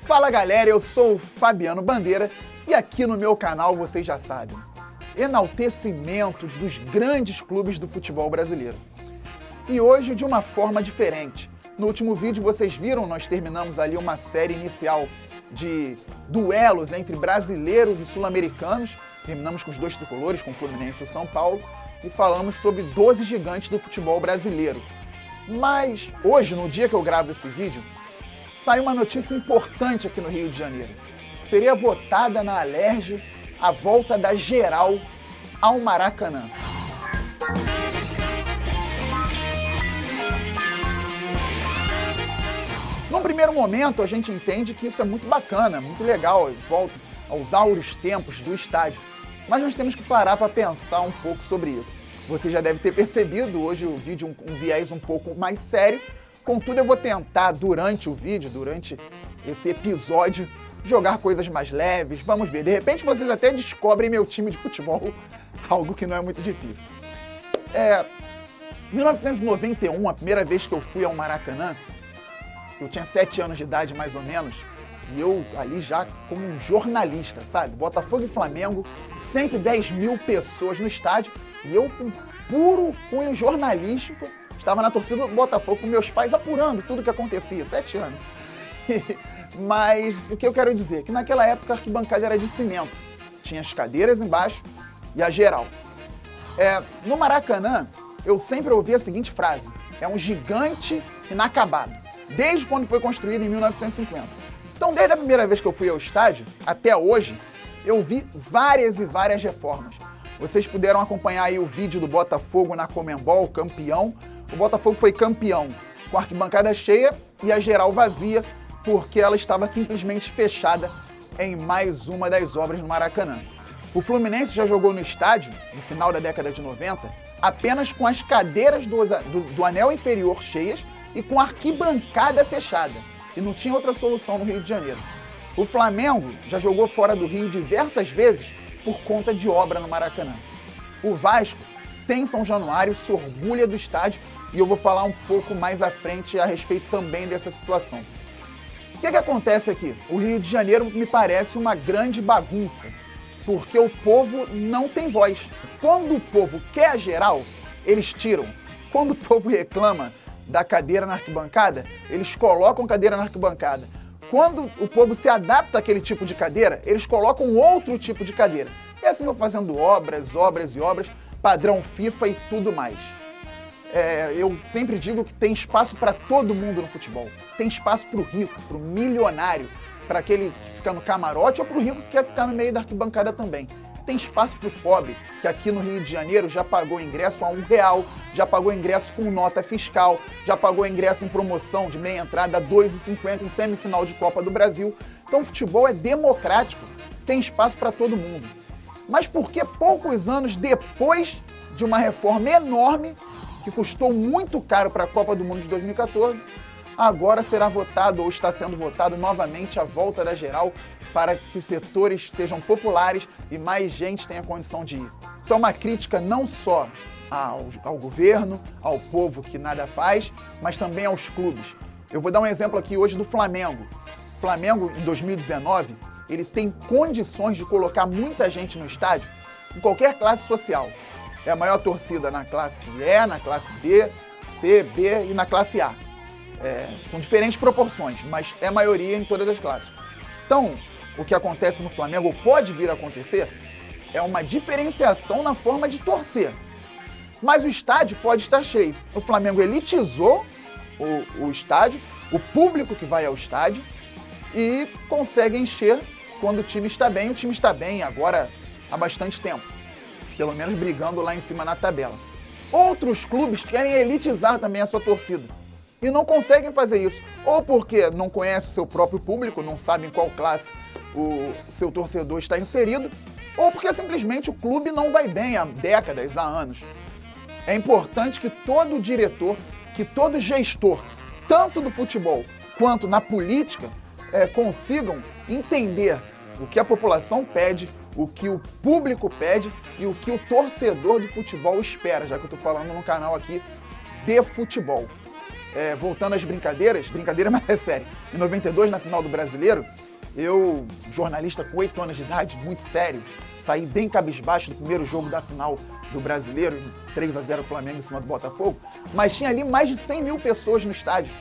Fala galera, eu sou o Fabiano Bandeira e aqui no meu canal vocês já sabem, enaltecimento dos grandes clubes do futebol brasileiro. E hoje de uma forma diferente. No último vídeo vocês viram, nós terminamos ali uma série inicial de duelos entre brasileiros e sul-americanos. Terminamos com os dois tricolores, com o Fluminense e o São Paulo, e falamos sobre 12 gigantes do futebol brasileiro. Mas hoje, no dia que eu gravo esse vídeo, saiu uma notícia importante aqui no Rio de Janeiro. Seria votada na Alerj a volta da geral ao Maracanã. Num primeiro momento, a gente entende que isso é muito bacana, muito legal, volta aos áureos tempos do estádio. Mas nós temos que parar para pensar um pouco sobre isso. Você já deve ter percebido hoje o vídeo um viés um pouco mais sério. Contudo, eu vou tentar, durante o vídeo, durante esse episódio, jogar coisas mais leves. Vamos ver, de repente vocês até descobrem meu time de futebol, algo que não é muito difícil. 1991, a primeira vez que eu fui ao Maracanã, eu tinha 7 anos de idade mais ou menos, e eu ali já como um jornalista, sabe? Botafogo e Flamengo, 110 mil pessoas no estádio, e eu com puro cunho jornalístico, estava na torcida do Botafogo com meus pais apurando tudo o que acontecia, 7 anos. Mas o que eu quero dizer? Que naquela época a arquibancada era de cimento, tinha as cadeiras embaixo e a geral. No Maracanã, eu sempre ouvi a seguinte frase: é um gigante inacabado, desde quando foi construído em 1950. Então, desde a primeira vez que eu fui ao estádio, até hoje, eu vi várias e várias reformas. Vocês puderam acompanhar aí o vídeo do Botafogo na Conmebol, campeão. O Botafogo foi campeão com a arquibancada cheia e a geral vazia, porque ela estava simplesmente fechada em mais uma das obras no Maracanã. O Fluminense já jogou no estádio, no final da década de 90, apenas com as cadeiras do anel inferior cheias e com a arquibancada fechada. E não tinha outra solução no Rio de Janeiro. O Flamengo já jogou fora do Rio diversas vezes por conta de obra no Maracanã. O Vasco tem São Januário, se orgulha do estádio, e eu vou falar um pouco mais à frente a respeito também dessa situação. O que acontece aqui? O Rio de Janeiro me parece uma grande bagunça, porque o povo não tem voz. Quando o povo quer a geral, eles tiram. Quando o povo reclama da cadeira na arquibancada, eles colocam cadeira na arquibancada. Quando o povo se adapta àquele tipo de cadeira, eles colocam outro tipo de cadeira. E assim vão fazendo obras, obras e obras, padrão FIFA e tudo mais. Eu sempre digo que tem espaço para todo mundo no futebol. Tem espaço para o rico, para o milionário, para aquele que fica no camarote ou para o rico que quer ficar no meio da arquibancada também. Tem espaço para o pobre, que aqui no Rio de Janeiro já pagou ingresso a R$1, já pagou ingresso com nota fiscal, já pagou ingresso em promoção de meia entrada a R$2,50 em semifinal de Copa do Brasil. Então o futebol é democrático, tem espaço para todo mundo. Mas por que poucos anos depois de uma reforma enorme, que custou muito caro para a Copa do Mundo de 2014, agora será votado ou está sendo votado novamente a volta da geral para que os setores sejam populares e mais gente tenha condição de ir? Isso é uma crítica não só ao governo, ao povo que nada faz, mas também aos clubes. Eu vou dar um exemplo aqui hoje do Flamengo. O Flamengo, em 2019, ele tem condições de colocar muita gente no estádio em qualquer classe social. É a maior torcida na classe E, na classe B, C, B e na classe A. Com diferentes proporções, mas é a maioria em todas as classes. Então, o que acontece no Flamengo, ou pode vir a acontecer, é uma diferenciação na forma de torcer. Mas o estádio pode estar cheio. O Flamengo elitizou o estádio, o público que vai ao estádio, e consegue encher quando o time está bem. O time está bem agora há bastante tempo, pelo menos brigando lá em cima na tabela. Outros clubes querem elitizar também a sua torcida e não conseguem fazer isso, ou porque não conhecem o seu próprio público, não sabem em qual classe o seu torcedor está inserido, ou porque simplesmente o clube não vai bem há décadas, há anos. É importante que todo diretor, que todo gestor, tanto do futebol quanto na política, consigam entender o que a população pede, o que o público pede e o que o torcedor do futebol espera, já que eu estou falando no canal aqui de futebol. voltando às brincadeiras, brincadeira, mas é sério, em 92, na final do Brasileiro, eu, jornalista com 8 anos de idade, muito sério, saí bem cabisbaixo do primeiro jogo da final do Brasileiro, 3-0 Flamengo em cima do Botafogo, mas tinha ali mais de 100 mil pessoas no estádio.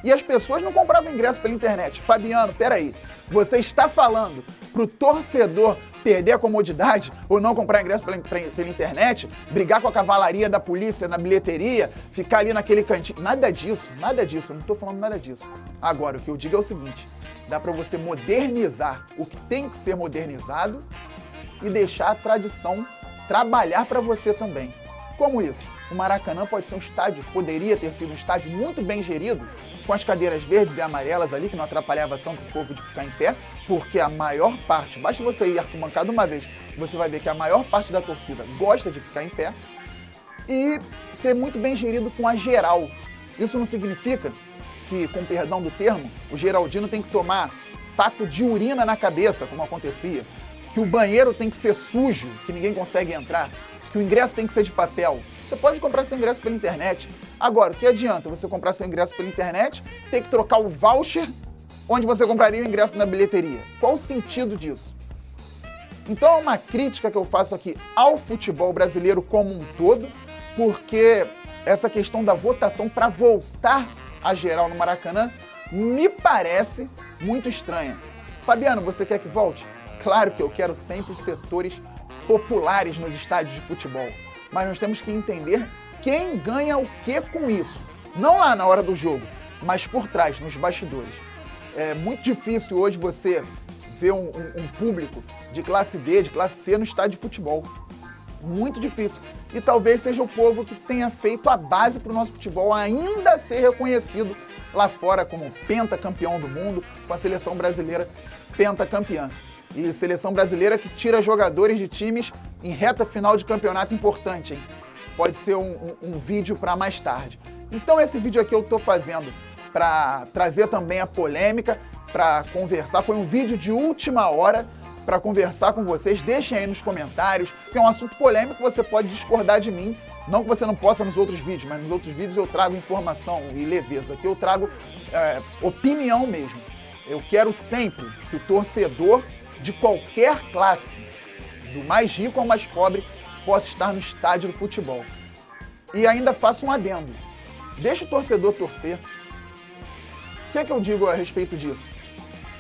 E as pessoas não compravam ingresso pela internet. Fabiano, peraí, você está falando pro torcedor perder a comodidade ou não comprar ingresso pela internet, brigar com a cavalaria da polícia na bilheteria, ficar ali naquele cantinho? Nada disso, eu não estou falando nada disso. Agora, o que eu digo é o seguinte, dá para você modernizar o que tem que ser modernizado e deixar a tradição trabalhar para você também. Como isso? O Maracanã pode ser um estádio, poderia ter sido um estádio muito bem gerido, com as cadeiras verdes e amarelas ali, que não atrapalhava tanto o povo de ficar em pé, porque a maior parte, basta você ir arquibancada uma vez, você vai ver que a maior parte da torcida gosta de ficar em pé, e ser muito bem gerido com a geral. Isso não significa que, com perdão do termo, o Geraldino tem que tomar saco de urina na cabeça, como acontecia, que o banheiro tem que ser sujo, que ninguém consegue entrar, que o ingresso tem que ser de papel. Você pode comprar seu ingresso pela internet. Agora, o que adianta você comprar seu ingresso pela internet, ter que trocar o voucher onde você compraria o ingresso na bilheteria? Qual o sentido disso? Então é uma crítica que eu faço aqui ao futebol brasileiro como um todo, porque essa questão da votação para voltar a geral no Maracanã me parece muito estranha. Fabiano, você quer que volte? Claro que eu quero sempre os setores populares nos estádios de futebol. Mas nós temos que entender quem ganha o que com isso. Não lá na hora do jogo, mas por trás, nos bastidores. É muito difícil hoje você ver um público de classe D, de classe C no estádio de futebol. Muito difícil. E talvez seja o povo que tenha feito a base para o nosso futebol ainda ser reconhecido lá fora como pentacampeão do mundo, com a seleção brasileira pentacampeã. E seleção brasileira que tira jogadores de times em reta final de campeonato importante, hein? Pode ser um vídeo para mais tarde. Então esse vídeo aqui eu tô fazendo para trazer também a polêmica, para conversar. Foi um vídeo de última hora para conversar com vocês. Deixem aí nos comentários, que é um assunto polêmico, você pode discordar de mim. Não que você não possa nos outros vídeos, mas nos outros vídeos eu trago informação e leveza. Aqui eu trago opinião mesmo. Eu quero sempre que o torcedor de qualquer classe, do mais rico ao mais pobre, possa estar no estádio do futebol. E ainda faço um adendo. Deixa o torcedor torcer. O que é que eu digo a respeito disso?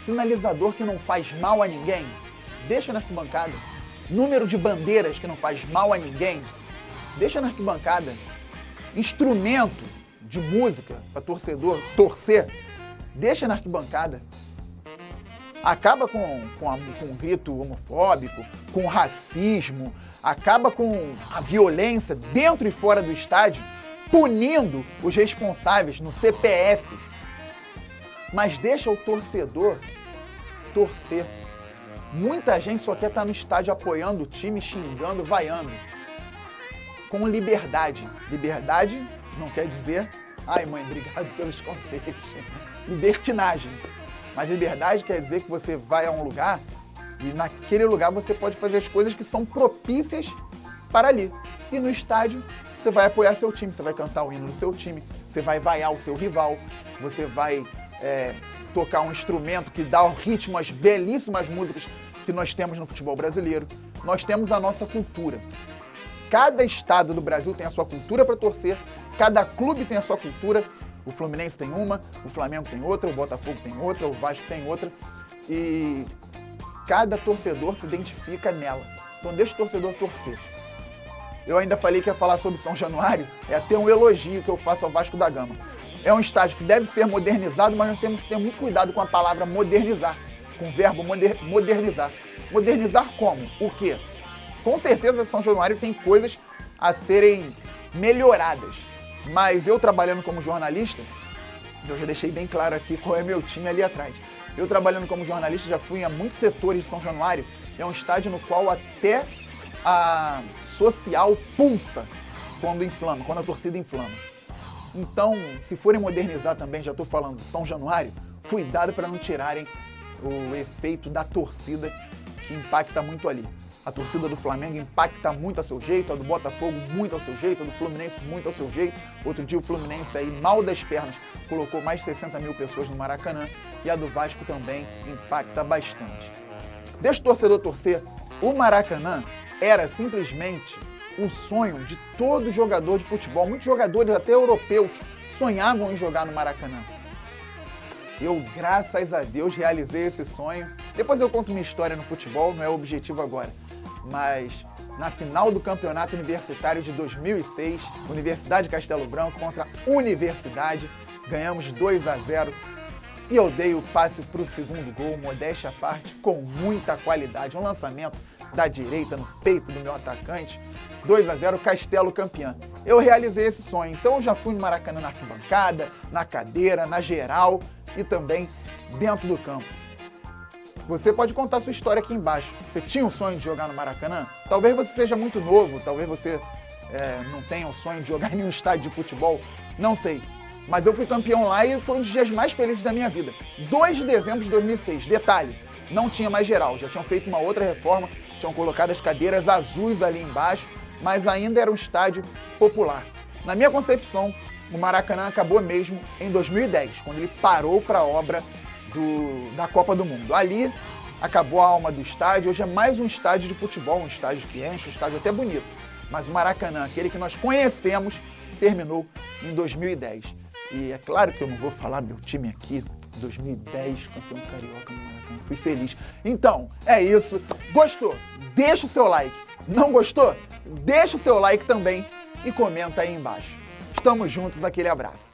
Sinalizador que não faz mal a ninguém, deixa na arquibancada. Número de bandeiras que não faz mal a ninguém, deixa na arquibancada. Instrumento de música para torcedor torcer, deixa na arquibancada. Acaba com o grito homofóbico, com o racismo, acaba com a violência dentro e fora do estádio, punindo os responsáveis no CPF. Mas deixa o torcedor torcer. Muita gente só quer estar no estádio apoiando o time, xingando, vaiando. Com liberdade. Liberdade não quer dizer, ai mãe, obrigado pelos conselhos. Libertinagem. Mas liberdade quer dizer que você vai a um lugar e naquele lugar você pode fazer as coisas que são propícias para ali. E no estádio você vai apoiar seu time, você vai cantar o hino do seu time, você vai vaiar o seu rival, você vai tocar um instrumento que dá o ritmo às belíssimas músicas que nós temos no futebol brasileiro. Nós temos a nossa cultura. Cada estado do Brasil tem a sua cultura para torcer, cada clube tem a sua cultura. O Fluminense tem uma, o Flamengo tem outra, o Botafogo tem outra, o Vasco tem outra. E cada torcedor se identifica nela. Então deixa o torcedor torcer. Eu ainda falei que ia falar sobre São Januário, é até um elogio que eu faço ao Vasco da Gama. É um estádio que deve ser modernizado, mas nós temos que ter muito cuidado com a palavra modernizar, com o verbo modernizar. Modernizar como? O quê? Com certeza São Januário tem coisas a serem melhoradas. Mas eu trabalhando como jornalista, eu já deixei bem claro aqui qual é meu time ali atrás. Eu trabalhando como jornalista já fui a muitos setores de São Januário. É um estádio no qual até a social pulsa quando inflama, quando a torcida inflama. Então, se forem modernizar também, já estou falando de São Januário, cuidado para não tirarem o efeito da torcida que impacta muito ali. A torcida do Flamengo impacta muito a seu jeito, a do Botafogo muito ao seu jeito, a do Fluminense muito ao seu jeito. Outro dia o Fluminense aí, mal das pernas, colocou mais de 60 mil pessoas no Maracanã. E a do Vasco também impacta bastante. Deixa o torcedor torcer. O Maracanã era simplesmente o sonho de todo jogador de futebol. Muitos jogadores, até europeus, sonhavam em jogar no Maracanã. Eu, graças a Deus, realizei esse sonho. Depois eu conto minha história no futebol, não é o objetivo agora. Mas na final do campeonato universitário de 2006, Universidade de Castelo Branco contra Universidade, ganhamos 2-0 e eu dei o passe para o segundo gol, modéstia à parte, com muita qualidade. Um lançamento da direita no peito do meu atacante, 2-0, Castelo campeão. Eu realizei esse sonho, então eu já fui no Maracanã na arquibancada, na cadeira, na geral e também dentro do campo. Você pode contar sua história aqui embaixo. Você tinha o sonho de jogar no Maracanã? Talvez você seja muito novo, talvez você não tenha o sonho de jogar em nenhum estádio de futebol, não sei. Mas eu fui campeão lá e foi um dos dias mais felizes da minha vida. 2 de dezembro de 2006, detalhe, não tinha mais geral, já tinham feito uma outra reforma, tinham colocado as cadeiras azuis ali embaixo, mas ainda era um estádio popular. Na minha concepção, o Maracanã acabou mesmo em 2010, quando ele parou para a obra da Copa do Mundo. Ali acabou a alma do estádio, hoje é mais um estádio de futebol, um estádio que enche, um estádio até bonito. Mas o Maracanã, aquele que nós conhecemos, terminou em 2010. E é claro que eu não vou falar meu time aqui, 2010, campeão carioca no Maracanã, fui feliz. Então, é isso. Gostou? Deixa o seu like. Não gostou? Deixa o seu like também e comenta aí embaixo. Estamos juntos, aquele abraço.